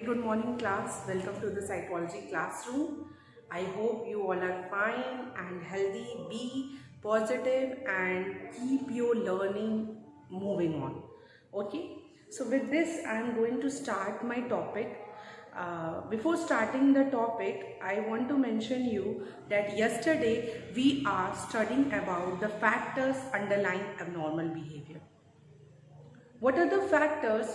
Good morning class. Welcome to the psychology classroom. I hope you all are fine and healthy. Be positive and keep your learning moving on. Okay. So with this I am going to start my topic. Before starting the topic, I want to mention you that yesterday we are studying about the factors underlying abnormal behavior. What are the factors,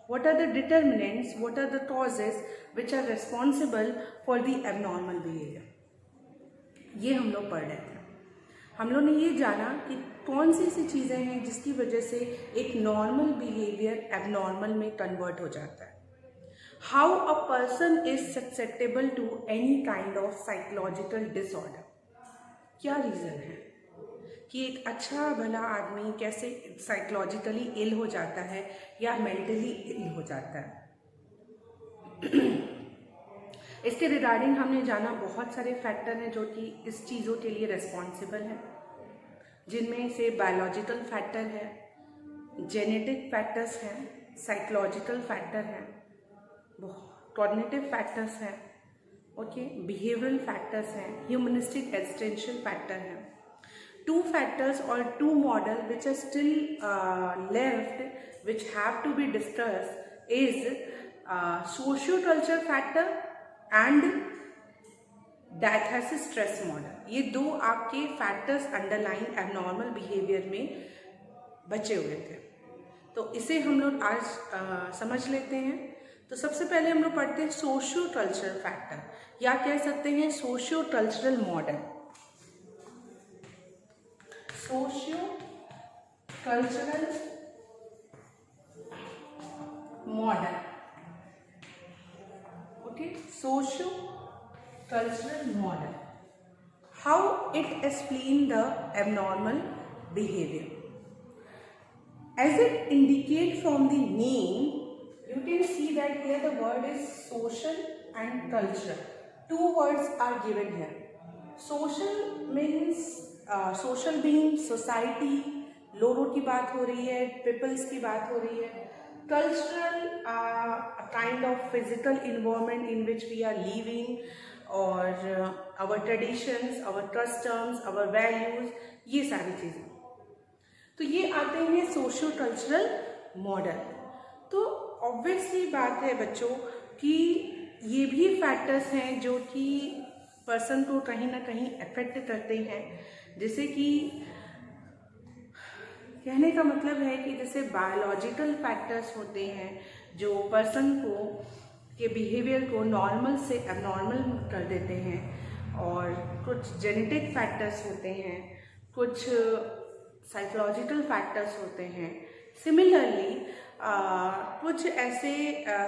what are the determinants, what are the causes which are responsible for the abnormal behavior? ये हम लोग पढ़ रहे थे। हम लोग ने ये जाना कि कौन सी ऐसी चीज़ें हैं जिसकी वजह से एक नॉर्मल बिहेवियर एबनॉर्मल में कन्वर्ट हो जाता है। How a person is susceptible to any kind of psychological disorder. क्या रीज़न है कि एक अच्छा भला आदमी कैसे साइकोलॉजिकली इल हो जाता है या मेंटली इल हो जाता है। इसके रिगार्डिंग हमने जाना बहुत सारे फैक्टर हैं जो कि इस चीज़ों के लिए रिस्पॉन्सिबल हैं, जिनमें से बायोलॉजिकल फैक्टर है, जेनेटिक फैक्टर्स हैं, साइकोलॉजिकल फैक्टर हैं, कॉग्निटिव फैक्टर्स हैं, ओके, बिहेवियरल फैक्टर्स हैं, ह्यूमनिस्टिक एक्सटेंशन फैक्टर हैं। Two factors or two models which are still left, which have to be discussed, is socio-culture factor and diathesis stress model. ये दो आपके factors underline abnormal behaviour में बचे हुए थे, तो इसे हम लोग आज समझ लेते हैं। तो सबसे पहले हम लोग पढ़ते हैं सोशियो कल्चरल फैक्टर, या कह सकते हैं socio cultural model. Socio-cultural model. Okay, socio-cultural model. How it explains the abnormal behavior. As it indicates from the name, you can see that here the word is social and cultural. Two words are given here. Social means social being, society, लोगों की बात हो रही है, peoples की बात हो रही है। Cultural kind of physical environment in which we are living, और our traditions, our customs, our values, ये सारी चीज़ें। तो ये आते हैं सोशो कल्चरल मॉडल। तो ऑब्वियसली बात है बच्चों कि ये भी फैक्टर्स हैं जो कि पर्सन को कहीं ना कहीं अफेक्ट करते हैं। जैसे कि कहने का मतलब है कि जैसे बायोलॉजिकल फैक्टर्स होते हैं जो पर्सन को के बिहेवियर को नॉर्मल से एबनॉर्मल कर देते हैं, और कुछ जेनेटिक फैक्टर्स होते हैं, कुछ साइकोलॉजिकल फैक्टर्स होते हैं। सिमिलरली कुछ ऐसे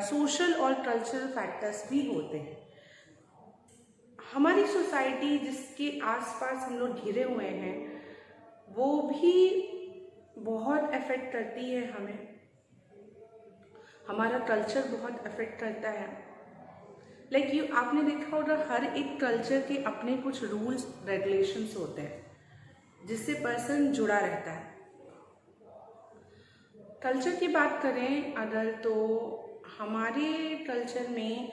सोशल और कल्चरल फैक्टर्स भी होते हैं। हमारी सोसाइटी जिसके आसपास हम लोग घिरे हुए हैं वो भी बहुत अफेक्ट करती है हमें। हमारा कल्चर बहुत अफेक्ट करता है। लाइक यू आपने देखा होगा हर एक कल्चर के अपने कुछ रूल्स रेगुलेशंस होते हैं जिससे पर्सन जुड़ा रहता है। कल्चर की बात करें अगर, तो हमारे कल्चर में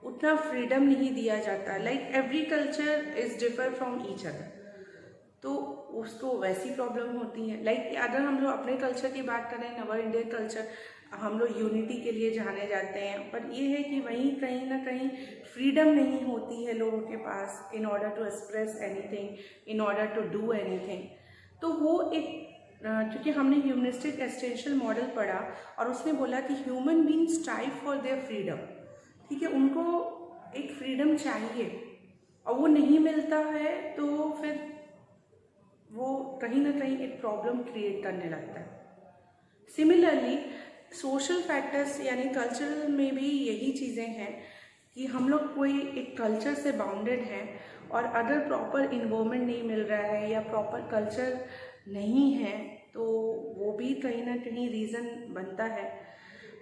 उतना फ्रीडम नहीं दिया जाता। Like every culture is differ from each other, तो उसको वैसी प्रॉब्लम होती है। लाइक अगर हम लोग अपने कल्चर की बात करें, अवर इंडियन कल्चर, हम लोग यूनिटी के लिए जाने जाते हैं, पर ये है कि वहीं कहीं ना कहीं फ्रीडम नहीं होती है लोगों के पास in order to express anything, in order to do anything. तो वो एक क्योंकि हमने ह्यूमनिस्टिक एक्सटेंशन मॉडल पढ़ा और उसने बोला कि human being strive for their freedom, ठीक है, उनको एक फ्रीडम चाहिए और वो नहीं मिलता है तो फिर वो कहीं ना कहीं एक प्रॉब्लम क्रिएट करने लगता है। सिमिलरली सोशल फैक्टर्स यानी कल्चरल में भी यही चीज़ें हैं कि हम लोग कोई एक कल्चर से बाउंडेड हैं और अगर प्रॉपर इन्वायरमेंट नहीं मिल रहा है या प्रॉपर कल्चर नहीं है तो वो भी कहीं ना कहीं रीज़न बनता है।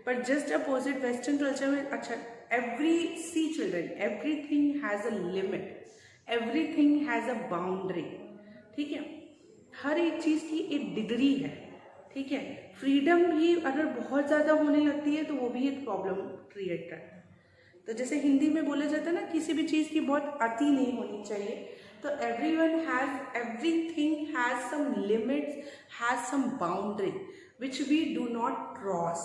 पर जस्ट अपोजिट वेस्टर्न कल्चर में अच्छा see children everything has a limit, everything has a boundary, ठीक है, हर एक चीज़ की एक डिग्री है। ठीक है। फ्रीडम भी अगर बहुत ज़्यादा होने लगती है तो वो भी एक प्रॉब्लम क्रिएट करता है। तो जैसे हिंदी में बोला जाता है ना, किसी भी चीज़ की बहुत अति नहीं होनी चाहिए। तो everything has some limits, has some boundary which we do not cross.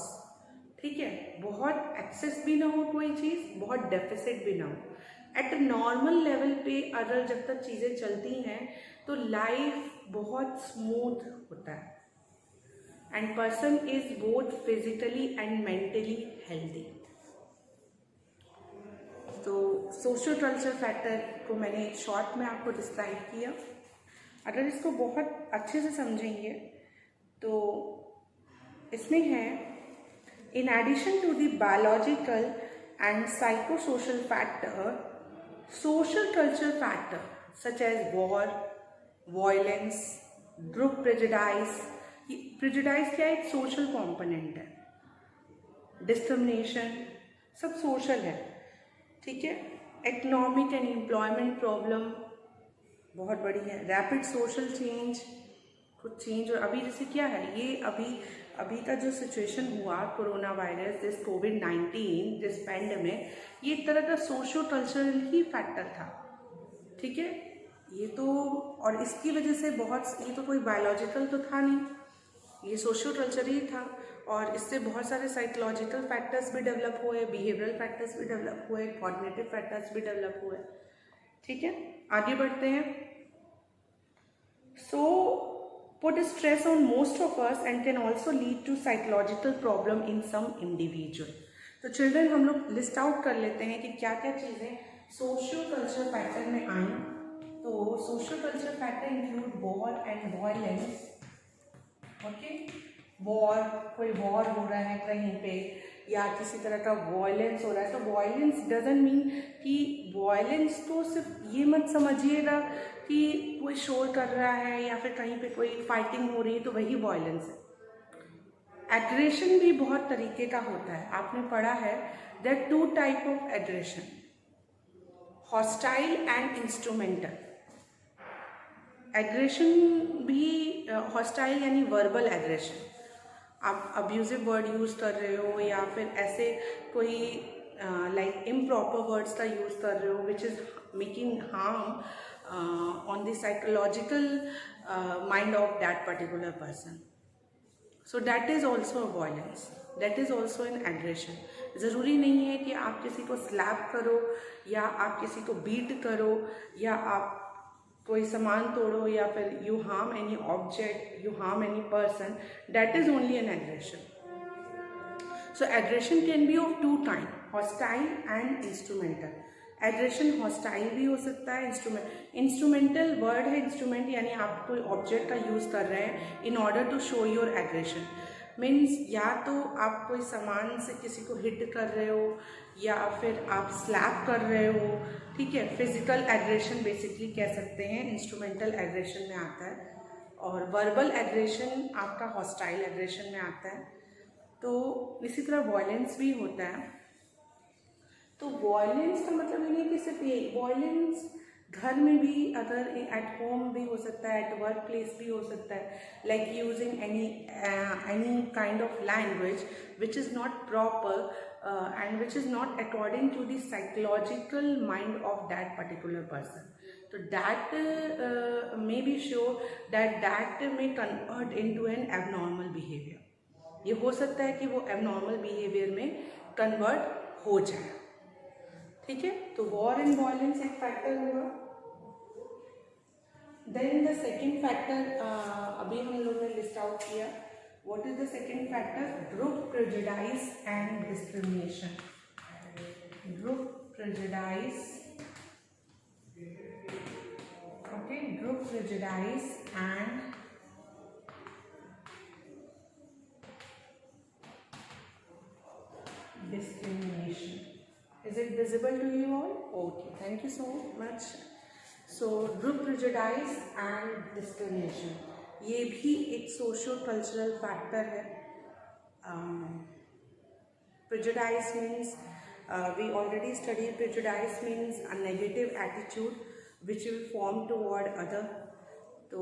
ठीक है, बहुत एक्सेस भी ना हो कोई चीज़, बहुत डेफिसिट भी ना हो। एट नॉर्मल लेवल पे अगर जब तक चीज़ें चलती हैं तो लाइफ बहुत स्मूथ होता है and person is both physically and mentally healthy. तो सोशल कल्चर फैक्टर को मैंने एक शॉर्ट में आपको डिस्क्राइब किया। अगर इसको बहुत अच्छे से समझेंगे तो इसमें है, in addition to the biological and psychosocial factor, social culture factor such as war, violence, group prejudice। prejudice क्या है? एक social component है। discrimination सब social है, ठीक है। economic and employment problem बहुत बड़ी है। रैपिड सोशल चेंज, कुछ चेंज। और अभी जैसे क्या है, ये अभी का जो सिचुएशन हुआ, corona virus, this covid, this pandemic, ये एक तरह का सोशो कल्चरल ही फैक्टर था। ठीक है, ये तो, और इसकी वजह से ये तो कोई बायोलॉजिकल तो था नहीं, ये सोशो कल्चर ही था। और इससे बहुत सारे साइकोलॉजिकल फैक्टर्स भी डेवलप हुए, बिहेवियरल फैक्टर्स भी डेवलप हुए, कॉग्निटिव फैक्टर्स भी डेवलप हुए। ठीक है, आगे बढ़ते हैं। सो put stress on most of us and can also lead to psychological problem in some individual। तो चिल्ड्रन हम लोग लिस्ट आउट कर लेते हैं कि क्या क्या चीज़ें सोशियो कल्चर फैक्टर में आई। तो socio culture factor include war and violence. Okay, war, कोई वॉर हो रहा है कहीं पे या किसी तरह का वायलेंस हो रहा है, तो वायलेंस डजंट मीन कि वायलेंस तो सिर्फ ये मत समझिएगा कि कोई शोर कर रहा है या फिर कहीं पे कोई फाइटिंग हो रही है तो वही वायलेंस है। एग्रेशन भी बहुत तरीके का होता है, आपने पढ़ा है, there are 2 type of aggression, hostile and instrumental. Aggression भी हॉस्टाइल यानी वर्बल एग्रेशन, आप अब्यूजिव वर्ड यूज़ कर रहे हो या फिर ऐसे कोई लाइक इम्प्रॉपर वर्ड्स का यूज़ कर रहे हो which is making harm on the psychological mind of that particular person. So that is also a violence, that is also an aggression. ज़रूरी नहीं है कि आप किसी को स्लैप करो या आप किसी को बीट करो या आप कोई सामान तोड़ो या फिर you harm any object, you harm any person, that is only an aggression. So aggression can be of 2 type, hostile and instrumental. Aggression hostile भी हो सकता है, इंस्ट्रूमेंटल वर्ड है, इंस्ट्रूमेंट यानी आप कोई ऑब्जेक्ट का यूज़ कर रहे हैं in order to show your aggression. Means या तो आप कोई सामान से किसी को हिट कर रहे हो या फिर आप स्लैप कर रहे हो, ठीक है। फिजिकल एग्रेशन बेसिकली कह सकते हैं, इंस्ट्रूमेंटल एग्रेशन में आता है। और वर्बल एग्रेशन आपका हॉस्टाइल एग्रेशन में आता है। तो इसी तरह वॉयलेंस भी होता है। तो वॉयलेंस का मतलब ये नहीं कि सिर्फ ये, वॉयलेंस घर में भी, अगर एट होम भी हो सकता है, एट वर्क प्लेस भी हो सकता है, like using any kind of language which is not proper and which is not according to the psychological mind of that particular person. तो that may be sure that may convert into an abnormal behaviour. ये हो सकता है कि वो abnormal behaviour में convert हो जाए, ठीक है। तो वॉर एंड वायलेंस एक फैक्टर होगा। देन द सेकेंड फैक्टर अभी हम लोग ने लिस्ट आउट किया, what is the second factor? Group prejudice and discrimination. Group prejudice, okay, group prejudice and discrimination. Is it visible to you all? Okay, thank you so much. So group prejudice and discrimination, ये भी एक socio cultural factor है। prejudice means we already studied, prejudice means a negative attitude which will form toward other। तो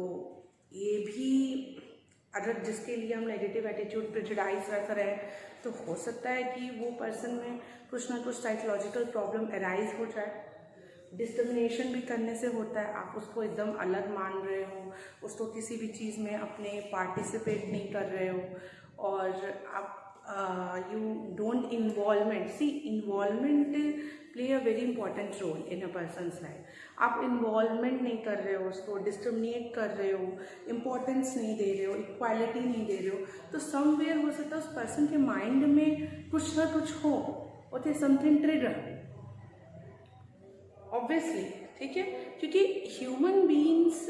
ये भी अगर जिसके लिए हम नेगेटिव एटीट्यूड प्रेजुडाइज रख रहे हैं तो हो सकता है कि वो पर्सन में कुछ ना कुछ साइकोलॉजिकल प्रॉब्लम अराइज हो जाए। डिस्क्रिमिनेशन भी करने से होता है, आप उसको एकदम अलग मान रहे हो, उसको किसी भी चीज़ में अपने पार्टिसिपेट नहीं कर रहे हो और आप you don't involvement. See, involvement play a very important role in a person's life. आप इन्वॉल्वमेंट नहीं कर रहे हो, उसको डिस्क्रिमिनेट कर रहे हो, इम्पोर्टेंस नहीं दे रहे हो, इक्वालिटी नहीं दे रहे हो, तो समवेयर हो सकता है उस पर्सन के माइंड में कुछ ना कुछ हो, ओके, समथिंग ट्रिगर ऑब्वियसली, ठीक है, क्योंकि human beings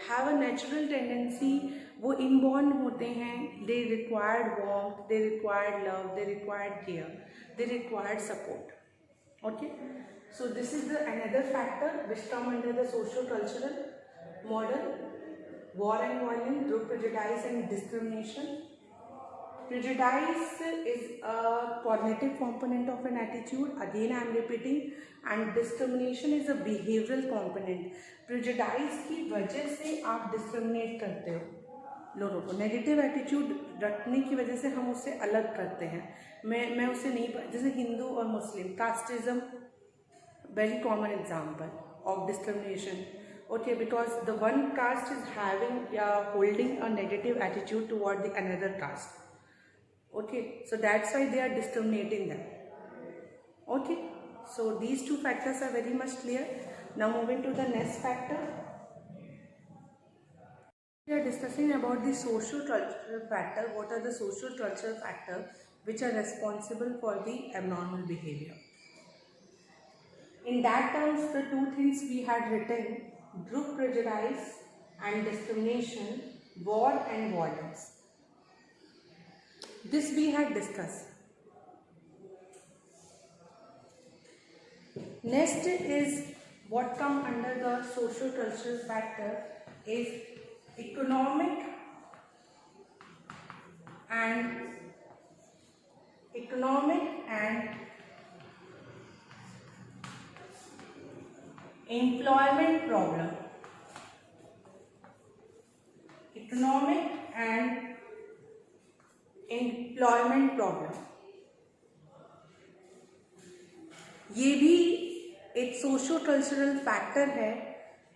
have a natural tendency, वो इनबॉर्न होते हैं, they required warmth, they required love, they required care, they required support, okay. So this is the another factor which come under the socio-cultural model: war and violence, group prejudice and discrimination. Prejudice is a cognitive component of an attitude, again I am repeating, and discrimination is a behavioral component. Prejudice की वजह से आप discriminate करते हो लोगों को, negative attitude रखने की वजह से हम उससे अलग करते हैं। मैं उससे नहीं, जैसे हिंदू और Muslim, casteism very common example of discrimination, okay, because the one caste is having या holding a negative attitude toward the another caste, okay, so that's why they are discriminating them, okay. So these two factors are very much clear. Now moving to the next factor. We are discussing about the socio-cultural factor. What are the socio-cultural factors which are responsible for the abnormal behavior? In that terms, the two things we had written: group prejudice and discrimination, war and violence. This we had discussed. Next is what come under the socio-cultural factor is economic and employment problem. Economic and employment problem, ये भी एक socio cultural factor है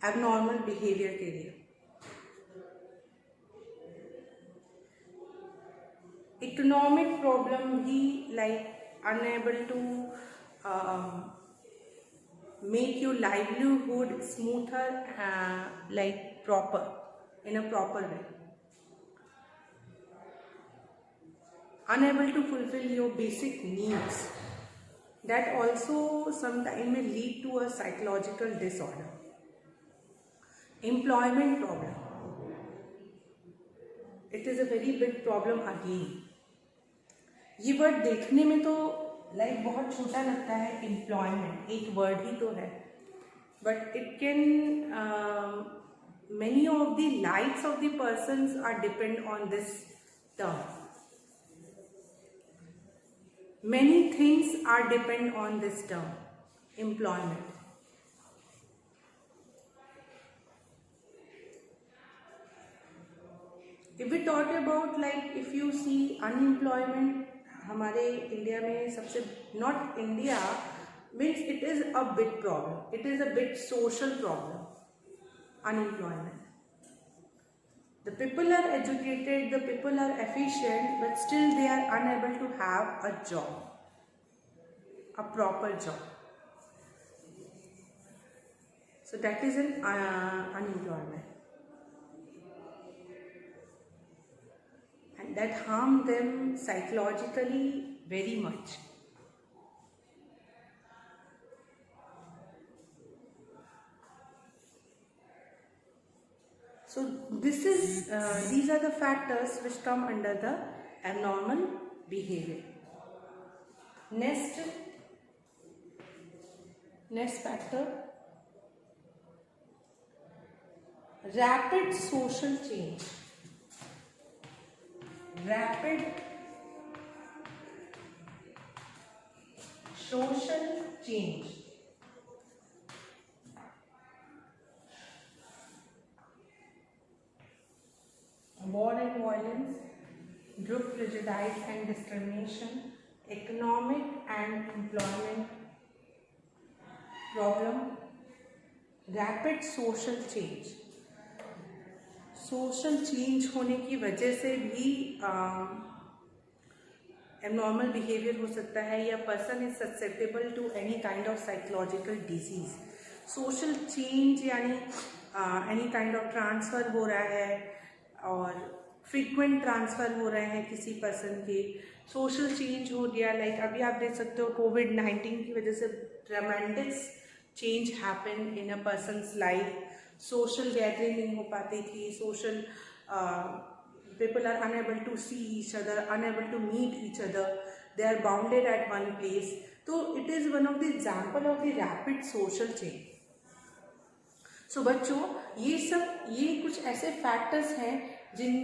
abnormal behaviour के लिए. Economic problem भी, like unable to make your livelihood smoother, like proper, in a proper way, unable to fulfill your basic needs, that also sometimes may lead to a psychological disorder. Employment problem, it is a very big problem again. ये word देखने में तो like बहुत छोटा लगता है, employment एक word ही तो है, but it can many of the lives of the persons are depend on this term. Many things are depend on this term, employment. If we talk about, like, if you see unemployment, हमारे India में सबसे, not India means it is a big problem, it is a big social problem, unemployment. The people are educated, the people are efficient, but still they are unable to have a job, a proper job. So that is an unemployment. And that harm them psychologically very much. So this is these are the factors which come under the abnormal behavior. Next factor, rapid social change. Rapid social change. War and violence. group prejudice and discrimination, economic and employment problem, rapid social change. Social change होने की वजह से भी abnormal behaviour हो सकता है या person is susceptible to any kind of psychological disease. Social change यानी एनी काइंड ऑफ ट्रांसफ़र हो रहा है और फ्रीक्वेंट ट्रांसफ़र हो रहे हैं किसी पर्सन के। सोशल चेंज हो गया, लाइक अभी आप देख सकते हो कोविड-19 की वजह से ट्रेमेंडस change happen in a person's life. Social gathering नहीं हो पाती थी, social people are unable to see each other, unable to meet each other, they are bounded at one place. So it is one of the example of the rapid social change. So बच्चों ये कुछ ऐसे factors हैं जिन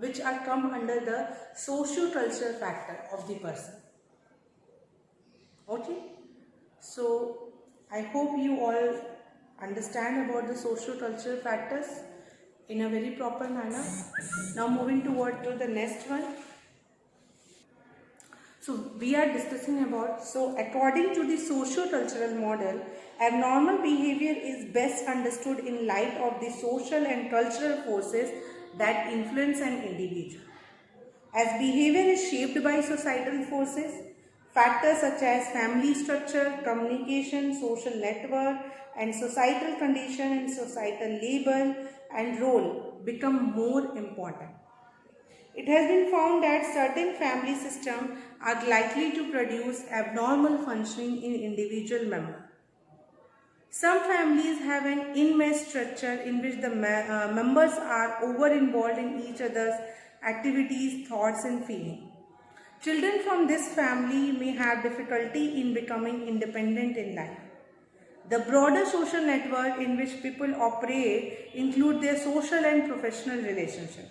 which are come under the socio-cultural factor of the person. Okay, so I hope you all understand about the socio-cultural factors in a very proper manner. Now moving toward to the next one. So we are discussing about, so according to the socio-cultural model, abnormal behavior is best understood in light of the social and cultural forces that influence an individual. As behavior is shaped by societal forces, factors such as family structure, communication, social network, and societal condition and societal label and role become more important. It has been found that certain family systems are likely to produce abnormal functioning in individual members. Some families have an enmeshed structure in which the members are over-involved in each other's activities, thoughts, and feelings. Children from this family may have difficulty in becoming independent in life. The broader social network in which people operate include their social and professional relationships.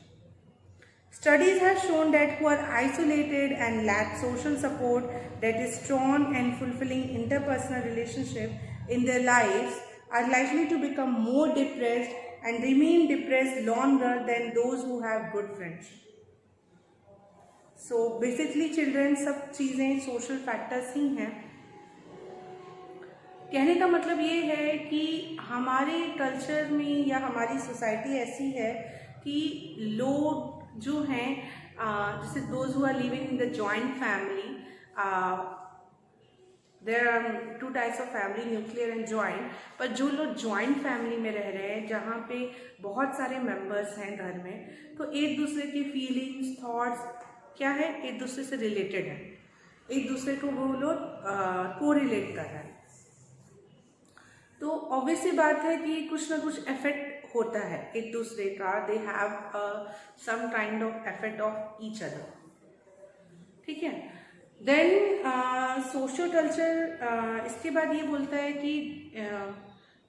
Studies have shown that who are isolated and lack social support that is strong and fulfilling interpersonal relationship in their lives are likely to become more depressed and remain depressed longer than those who have good friends. So basically children सब चीज़ें social factors ही हैं। कहने का मतलब ये है कि हमारे कल्चर में या हमारी सोसाइटी ऐसी है कि लोग जो हैं जैसे those who are living in the joint family, there are two types of family, nuclear and joint. पर जो लोग जॉइंट फैमिली में रह रहे हैं जहाँ पे बहुत सारे मेंबर्स हैं घर में, तो एक दूसरे की फीलिंग्स, थॉट्स क्या है, एक दूसरे से रिलेटेड है, एक दूसरे को वो लोग कोरिलेट कर रहे हैं। तो ऑब्वियस सी बात है कि कुछ ना कुछ इफेक्ट होता है एक दूसरे का, they have some kind of effect of each other. ठीक है, देन सोशल कल्चर इसके बाद ये बोलता है कि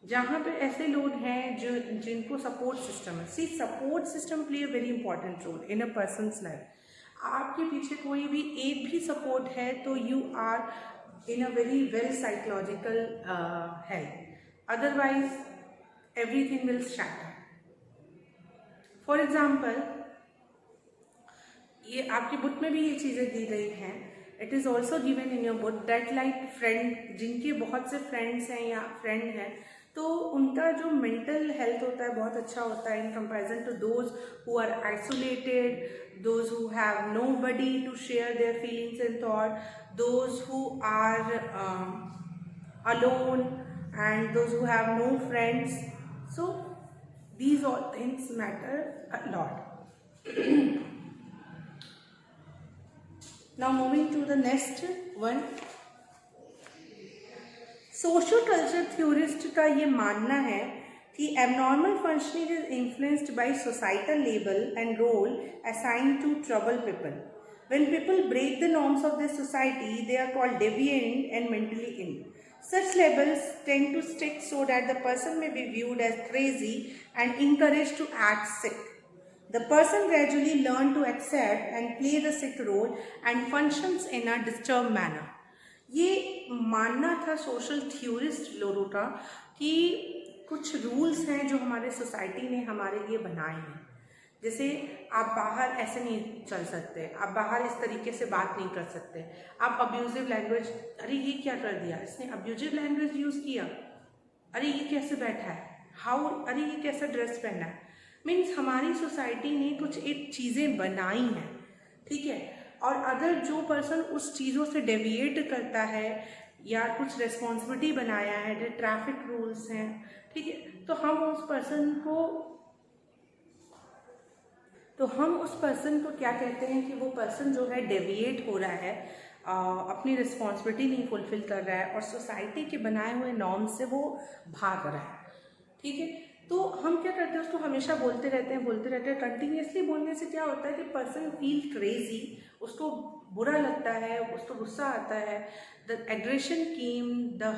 जहाँ पे ऐसे लोग हैं जो जिनको सपोर्ट सिस्टम है। See support system play a very important role in a person's life. आपके पीछे कोई भी एक भी सपोर्ट है तो you are in a very well psychological health, otherwise everything will shatter. For example, ये आपकी बुक में भी ये चीज़ें दी गई हैं। It is also given in your book that like friend, जिनके बहुत से फ्रेंड्स हैं या फ्रेंड हैं, तो उनका जो मेंटल हेल्थ होता है बहुत अच्छा होता है in comparison to those who are isolated, those who have nobody to share their feelings and thought, those who are alone, and those who have no friends. So these all things matter a lot. Now moving to the next one, social culture theorist का ये मानना है कि abnormal functioning is influenced by societal label and role assigned to trouble people. When people break the norms of their society, they are called deviant and mentally ill. Such labels tend to stick so that the person may be viewed as crazy and encouraged to act sick. The person gradually learns to accept and play the sick role and functions in a disturbed manner. ये मानना था social theorist लोगों का कि कुछ rules हैं जो हमारे सोसाइटी ने हमारे लिए बनाए हैं जैसे आप बाहर ऐसे नहीं चल सकते, आप बाहर इस तरीके से बात नहीं कर सकते, आप अब्यूजिव लैंग्वेज, अरे ये क्या कर दिया इसने, अब्यूजिव लैंग्वेज यूज़ किया, अरे ये कैसे बैठा है, हाउ, अरे ये कैसा ड्रेस पहना है। मीन्स हमारी सोसाइटी ने कुछ एक चीज़ें बनाई हैं, ठीक है, और अगर जो पर्सन उस चीज़ों से डेविएट करता है या कुछ रेस्पॉन्सिबिलिटी बनाया है, जो ट्रैफिक रूल्स हैं, ठीक है, तो हम उस पर्सन को क्या कहते हैं कि वो पर्सन जो है डेविएट हो रहा है, अपनी रिस्पॉन्सिबिलिटी नहीं फुलफिल कर रहा है और सोसाइटी के बनाए हुए नॉर्म्स से वो भाग रहा है, ठीक है। तो हम क्या करते हैं, उसको हमेशा बोलते रहते हैं। कंटिन्यूसली बोलने से क्या होता है कि पर्सन फील क्रेजी, उसको बुरा लगता है, उसको गुस्सा आता है, the aggression came, the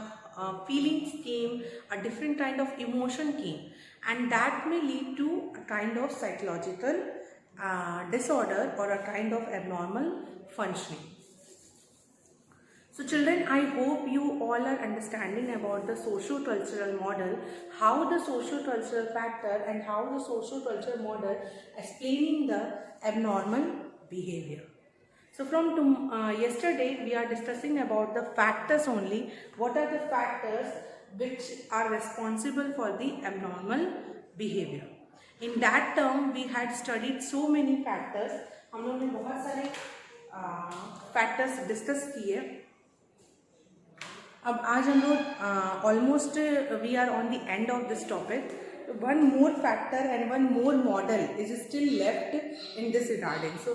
feelings came, a different kind of emotion came, and that may lead to a kind of psychological disorder or a kind of abnormal functioning. So children, I hope you all are understanding about the socio-cultural model, how the socio-cultural factor and how the socio-cultural model explaining the abnormal behavior. So from yesterday we are discussing about the factors only. What are the factors which are responsible for the abnormal behavior? In that term we had studied so many factors. हम लोगों ने बहुत सारे factors discuss किए. अब आज हम लोग almost we are on the end of this topic. One more factor and one more model is still left in this regarding. So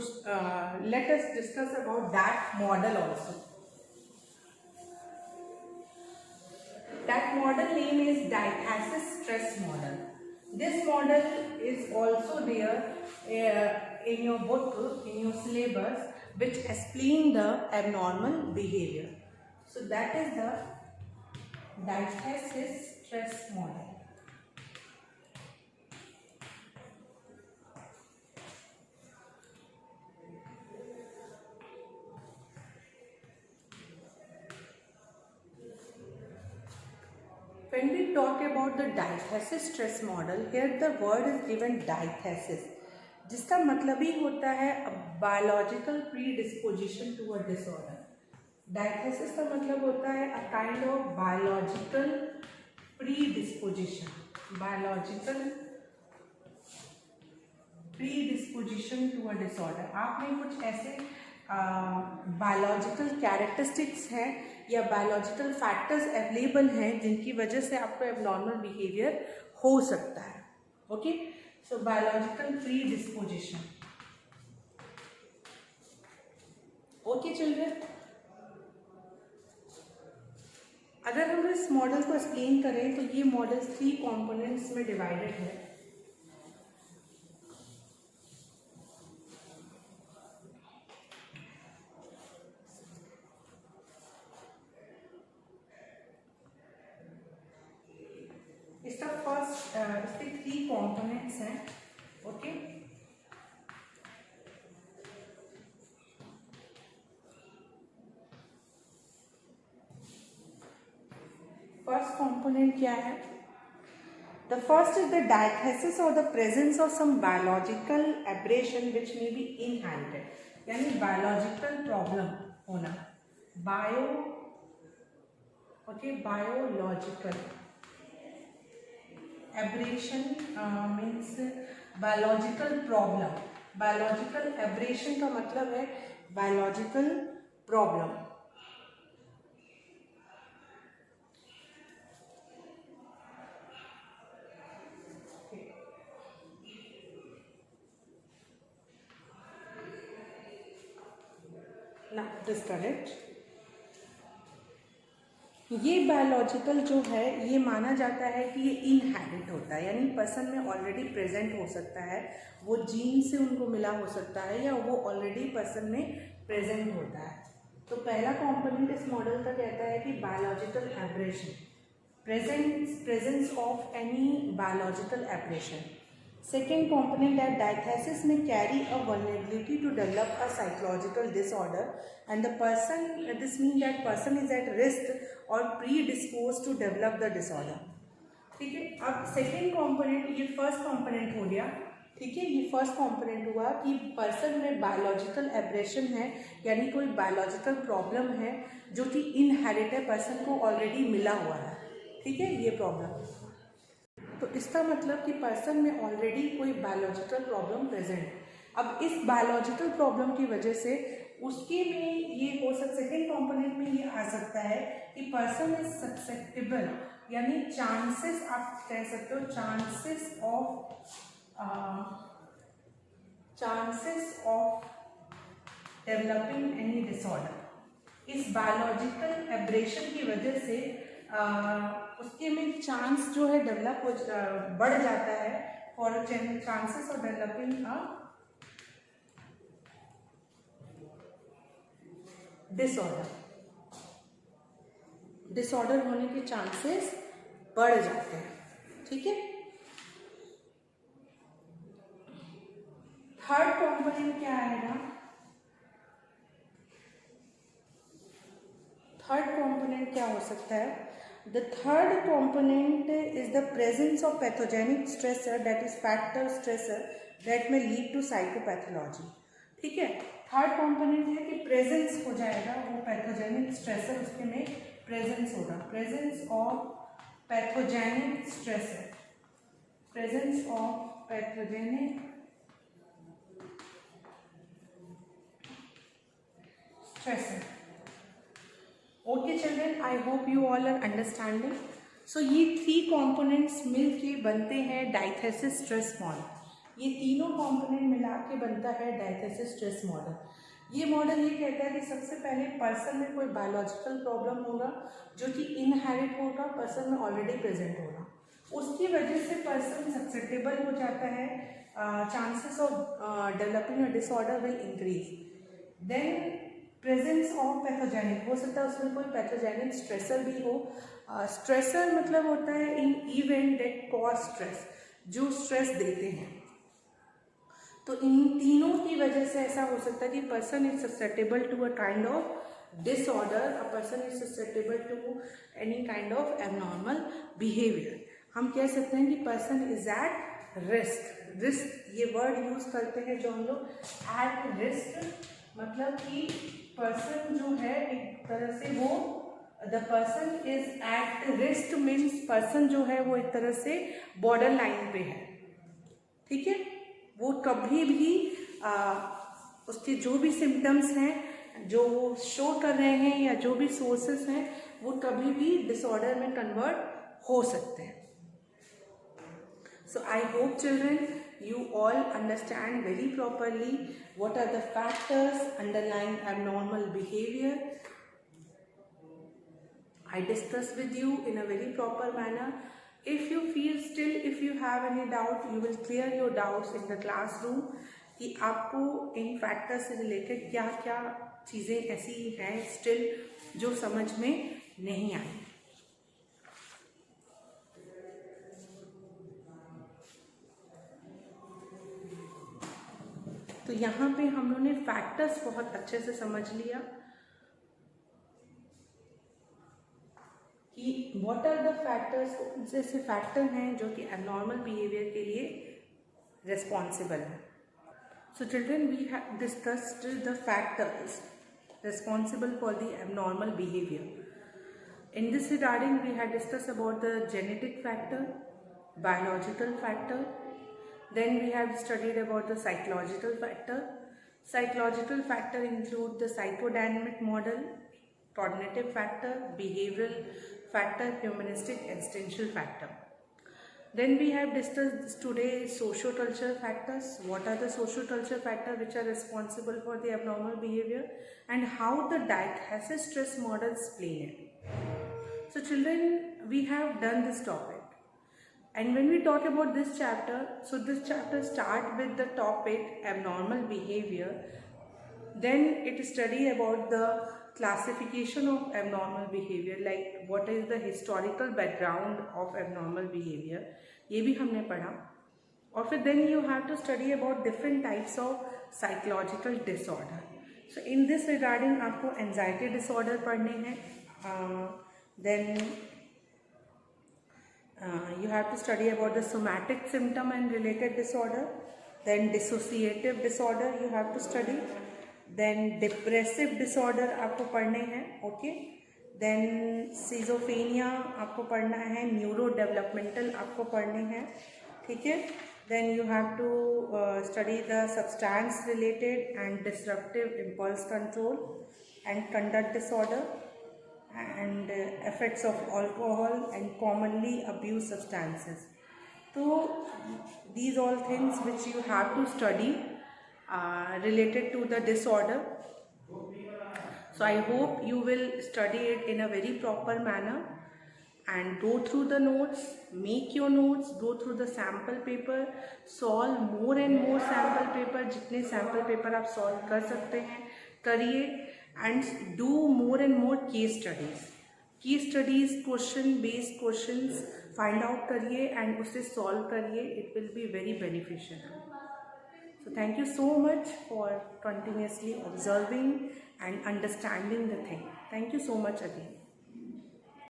let us discuss about that model also. That model name is diathesis stress model. This model is also there in your book, in your syllabus, which explain the abnormal behavior. So that is the diathesis stress model. When we talk about the diathesis stress model, here the word is given diathesis, जिसका मतलब ही होता है biological predisposition to a disorder. Diathesis का मतलब होता है a kind of biological predisposition, to a disorder. आपने कुछ ऐसे बायोलॉजिकल कैरेक्टरिस्टिक्स हैं या बायोलॉजिकल फैक्टर्स अवेलेबल हैं जिनकी वजह से आपको एबनॉर्मल बिहेवियर हो सकता है. Okay, so biological pre disposition. Okay children, अगर हम इस मॉडल को एक्सप्लेन करें तो ये मॉडल 3 कंपोनेंट्स में डिवाइडेड है. इसका इसके 3 कंपोनेंट्स हैं. ओके, फर्स्ट कंपोनेंट क्या है? The first is the diathesis और the presence of some biological aberration which may be inherited, यानी बायोलॉजिकल प्रॉब्लम होना. Biological aberration means biological problem. Biological aberration का मतलब है बायोलॉजिकल प्रॉब्लम. ना डिस्करेक्ट. ये बायोलॉजिकल जो है ये माना जाता है कि ये इनहेरिट होता है, यानी पर्सन में ऑलरेडी प्रेजेंट हो सकता है, वो जीन से उनको मिला हो सकता है या वो ऑलरेडी पर्सन में प्रेजेंट होता है. तो पहला कंपोनेंट इस मॉडल का कहता है कि biological aberration, presence of any biological aberration. Second component, that diathesis may carry a vulnerability to develop a psychological disorder, and the person, this means that person is at risk or predisposed to develop the disorder. ठीक है. अब second component, ये first component हो गया. ठीक है, ये first component हुआ कि पर्सन में बायोलॉजिकल एब्रेशन है, यानी कोई बायोलॉजिकल प्रॉब्लम है जो कि इनहेरिट है, पर्सन को ऑलरेडी मिला हुआ है। ठीक है, ये प्रॉब्लम, तो इसका मतलब कि पर्सन में ऑलरेडी कोई बायोलॉजिकल प्रॉब्लम प्रेजेंट है। अब इस बायोलॉजिकल प्रॉब्लम की वजह से उसके में ये हो सकता, सेकेंड कंपोनेंट में ये आ सकता है कि पर्सन इज ससेप्टेबल, यानी चांसेस, आप कह सकते हो chances of developing any disorder. इस बायोलॉजिकल एब्रेशन की वजह से उसके में चांस जो है डेवलप हो बढ़ जाता है for chances of developing a disorder होने के चांसेस बढ़ जाते हैं। ठीक है, थर्ड कंपोनेंट क्या आएगा? थर्ड कंपोनेंट क्या हो सकता है? The third component is the presence of pathogenic stressor, that is factor stressor that में लीड टू साइकोपैथोलॉजी। ठीक है, थर्ड कंपोनेंट है कि प्रेजेंस हो जाएगा, वो पैथोजेनिक स्ट्रेसर, उसके में प्रेजेंस होगा, presence of pathogenic stressor, presence of pathogenic stressor. Okay children, I hope you all are understanding. So ये थ्री कंपोनेंट्स मिलके बनते हैं डायथेसिस स्ट्रेस मॉडल। ये तीनों कंपोनेंट मिला के बनता है डायथेसिस स्ट्रेस मॉडल। ये मॉडल ये कहता है कि सबसे पहले पर्सन में कोई बायोलॉजिकल प्रॉब्लम होगा जो कि इनहेरिट होगा, पर्सन में ऑलरेडी प्रेजेंट होगा, उसकी वजह से पर्सन ससेप्टेबल हो जाता है, chances of developing a disorder will increase. Then presence of pathogenic, हो सकता है उसमें कोई पैथोजेनिक स्ट्रेसर भी हो। स्ट्रेसर मतलब होता है इन इवेंट दैट कॉज स्ट्रेस, जो स्ट्रेस देते हैं। तो इन तीनों की वजह से ऐसा हो सकता है कि person is susceptible to a kind of disorder, a person is susceptible to any kind of abnormal behaviour. हम कह सकते हैं कि person is at risk. Risk ये वर्ड यूज करते हैं जो हम लोग, एट रिस्क मतलब कि पर्सन जो है एक तरह से वो, the person is at risk means person जो है वो एक तरह से बॉर्डर लाइन पे है। ठीक है, वो कभी भी उसके जो भी सिम्टम्स हैं जो वो शो कर रहे हैं या जो भी सोर्सेस हैं वो कभी भी डिसऑर्डर में कन्वर्ट हो सकते हैं। So I hope children you all understand very properly what are the factors underlying abnormal behavior. I discussed with you in a very proper manner. If you feel still, if you have any doubt, you will clear your doubts in the classroom कि आपको इन factors से related क्या क्या चीज़ें ऐसी हैं still जो समझ में नहीं आई। तो यहाँ पे हम लोगों ने फैक्टर्स बहुत अच्छे से समझ लिया कि व्हाट आर द फैक्टर्स, कौन से ऐसे फैक्टर हैं जो कि एबनॉर्मल बिहेवियर के लिए रिस्पॉन्सिबल है। So children we have discussed the factors responsible for the abnormal behaviour. In this regarding we have discussed about the genetic factor, biological factor, then we have studied about the psychological factor. Psychological factor include the psychodynamic model, cognitive factor, behavioral factor, humanistic existential factor. Then we have discussed today socio-cultural factors. What are the socio-cultural factors which are responsible for the abnormal behavior and how the diathesis stress model explain it. So children, we have done this topic. And when we talk about this chapter, so this chapter start with the topic abnormal behavior. Then it study about the classification of abnormal behavior, like what is the historical background of abnormal behavior, ये भी हमने पढ़ा। और फिर then you have to study about different types of psychological disorder. So in this regarding आपको anxiety disorder पढ़ने हैं, then you have to study about the somatic symptom and related disorder. then dissociative disorder you have to study, then depressive disorder आपको पढ़ने हैं, okay, then schizophrenia आपको पढ़ना है, neurodevelopmental आपको पढ़ने हैं, ठीक है, then you have to study the substance related and disruptive impulse control and conduct disorder and effects of alcohol and commonly abused substances. So these all things which you have to study related to the disorder. So I hope you will study it in a very proper manner and go through the notes, make your notes, go through the sample paper, solve more and more sample paper, जितने sample paper आप solve कर सकते हैं करिए, and do more and more case studies, question based questions find out करिए and उसे solve करिए, it will be very beneficial. So thank you so much for continuously observing and understanding the thing. Thank you so much again.